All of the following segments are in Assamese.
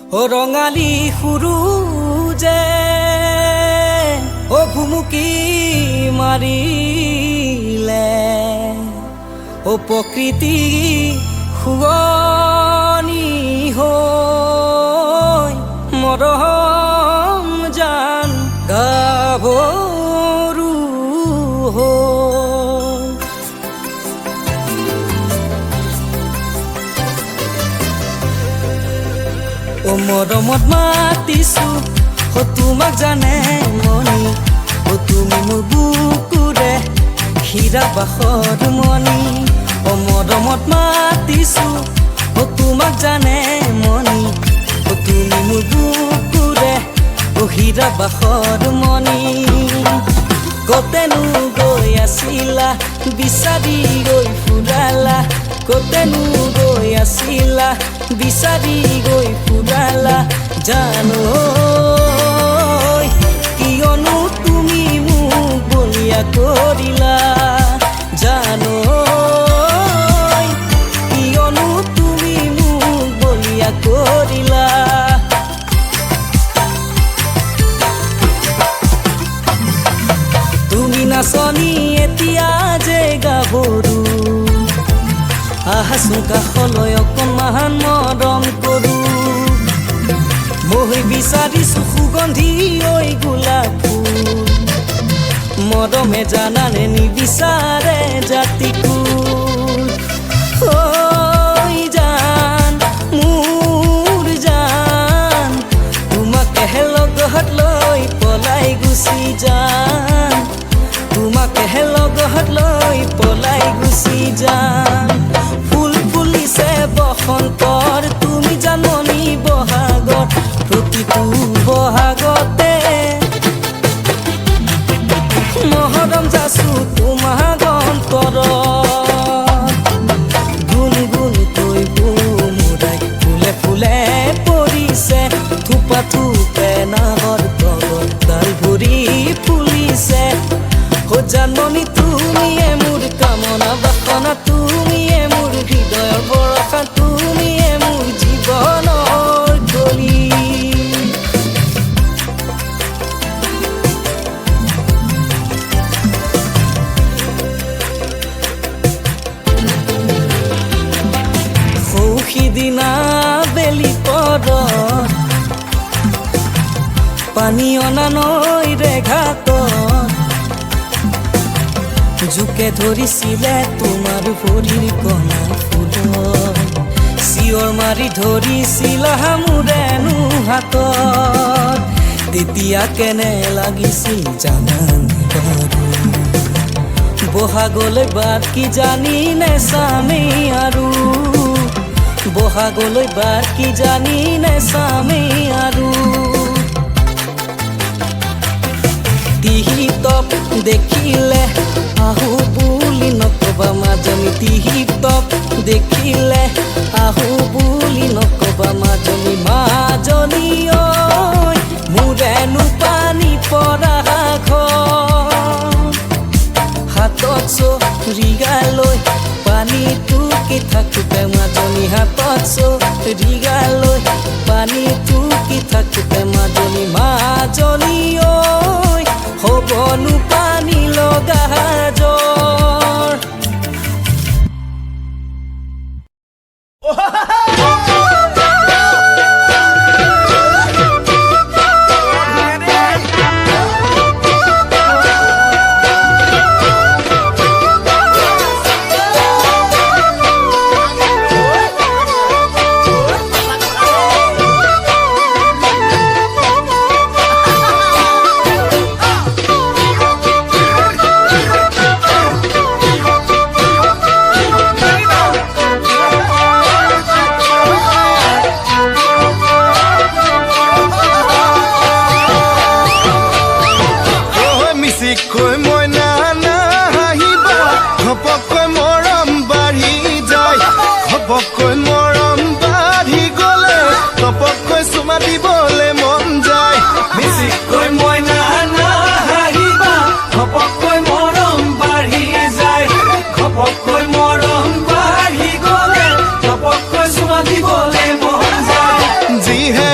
ও ৰঙালী সুৰুজে ও ভুমুকি মাৰিলে ও প্ৰকৃতি শুৱনি হৈ মৰম জান গাভৰু হৈ ও মৰমত মাতিছো ও তোমাক জানে মনি ও তুমি মোৰ বুকুৰে হীৰা বাখৰ মনি ও মৰমত মাতিছো ও তোমাক জানে মনি ও তুমি মোৰ বুকুৰে ও হীৰা বাখৰ মনি কতেনো গৈ আছিলা বিচাৰি গৈ ফুৰালা কতেনো গৈ আছিলা বিচাৰি গৈ ফুৰালা জানো কিয়নো তুমি মোক বলিয়া কৰিলা জানো কিয়নো তুমি মোক বলিয়া কৰিলা তুমি নাচনি এতিয়া যে গাভৰু আহাচোন কাষলৈ অকণমান মৰম কৰো মই বিচাৰিছো সুগন্ধি ঐ গোলাপ ফুল মৰমে জানানে নিবিচাৰে জাতি কুল ঐ জান মোৰ জান তোমাকে লগত লৈ পলাই গুচি যাম তোমাকে লগত লৈ পলাই গুচি যাম বসন্তৰ তুমি জাননি বহাগত প্ৰতিটো বহাগতে মহৰম যাচো তোমাৰ অন্তৰত গুণ গুণকৈ বুমুৰাই ফুলে ফুলে পৰিছে থোপা থোপে নাহৰ তলত ডাল ভৰি ফুলিছে ও জাননি তুমিয়ে মোৰ কামনা বাসনা তুমিয়ে মোৰ হৃদয়ৰ বৰষা তুমিয়ে মোৰ জীৱনৰ গলি সৌখিদিনা বেলি পৰত পানী অনা নৈৰে ঘাটত জোকে ধৰিছিলে তোমাৰ ভৰিৰ কণা ফুলত চিঞৰ মাৰি ধৰিছিলা মোৰেনো হাতত তেতিয়া কেনে লাগিছিল জানানে বাৰু বহাগলৈ বাট কি জানি নেচামেই আৰু বহাগলৈ বাট কি জানি নেচামেই আৰু টিহিতক দেখিলে আহো বুলি নকবা মাজনী টিহিতক দেখিলে আহো বুলি নকবা মাজনী মাজনী ঐ মোৰেনো পানী পৰা ঘৰ হাতত চৰিগালৈ পানী টুকি থাকোতে মাজনী হাতত চৰিগালৈ পানী টুকি থাকোতে মাজনী মাজনী ঐ হ'বনো পানী লগা জ্বৰ দিবলে মন যায় মিছিকৈ মইনা না হাঁহিবা ঘপককৈ মৰম বাঢ়ি যায় ঘপককৈ মৰম বাঢ়ি গ'লে ঘপককৈ চুমা দিবলে মন যায় যিহে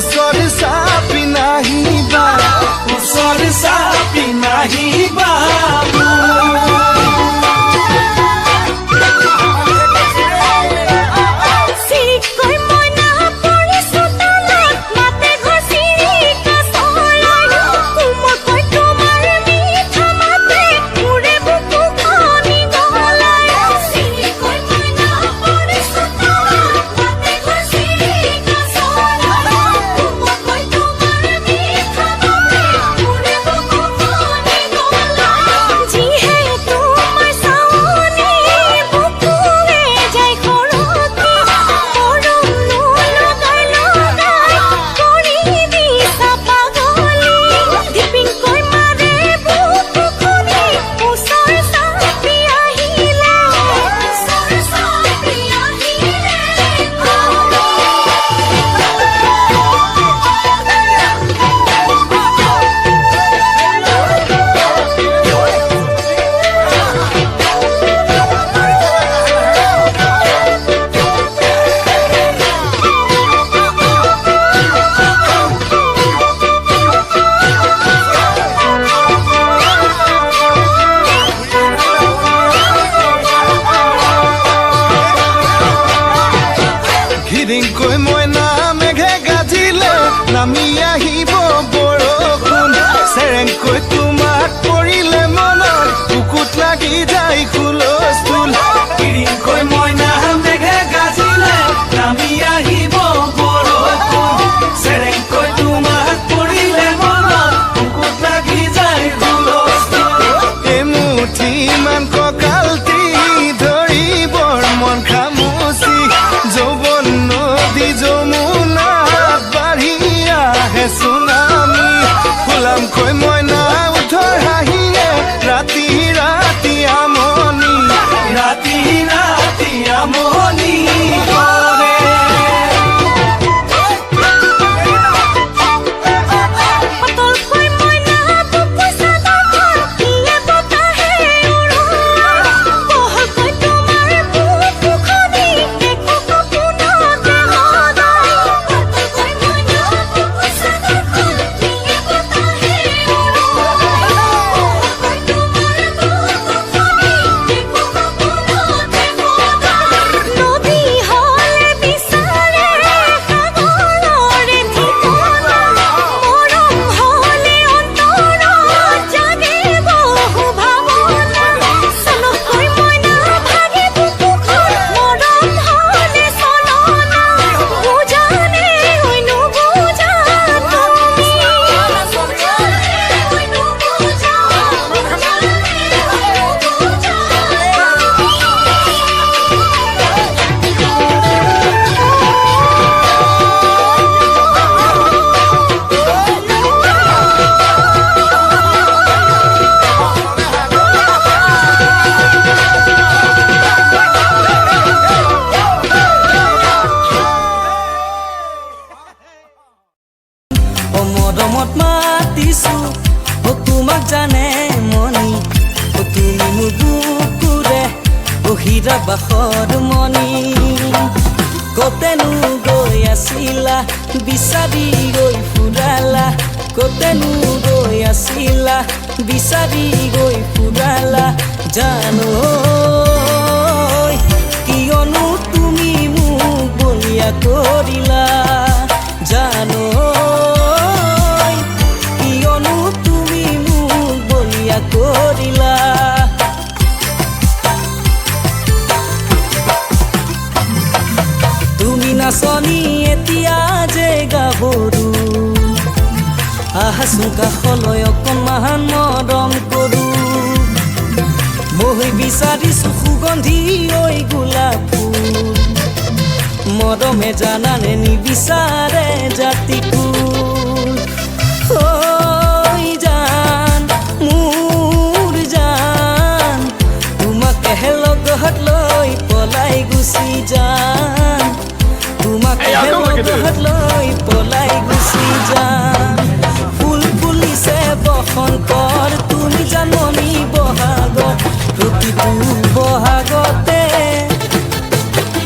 ওচৰ চাপি নাহিবা ওচৰ চাপি নাহিবা কৈ মইনা মেঘে গাজিলে নামি আহিব বৰষুণ চেৰেংকৈ তোমাক পৰিলে মনত বুকুত লাগি যায় হুলস্থুল কিৰিংকৈ মইনা মেঘে গাজিলে নামি আহিব বৰষুণ চেৰেংকৈ তোমাক পৰিলে মনত বুকুত লাগি যায় হুলস্থুল এমুঠি মান কঁকালটি ধৰিবৰ মন খামুচি যৌৱন যমুনাত বাঢ়ি আহে চুনামি ফুলামকৈ মইনা উঠৰ হাঁহিয়ে ৰাতি ৰাতি আমনি ৰাতি ৰাতি আমনি কৰে মৰমত মাতিছো তোমাক জানে মনি তুমি মোৰ বুকুৰে বহিৰা বাখৰ মনি কতেনো গৈ আছিলা বিচাৰি গৈ ফুৰালা কতেনো গৈ আছিলা বিচাৰি গৈ ফুৰালা জানো কিয়নো তুমি মোক বলিয়া কৰিলা জানো কৰিলা তুমি নাচনি এতিয়া যে গাভৰু আহাচোন কাষলৈ অকণমান মৰম কৰো মই বিচাৰিছো সুগন্ধি ঐ গোলাপ ফুল মৰমে জানানে নিবিচাৰে জাতি কুল লগত লৈ পলাই গুচি যাম তোমাক লগত লৈ পলাই গুচি যাম ফুল ফুলিছে বসন্তৰ তুমি জাননি বহাগত প্ৰতিটো বহাগতে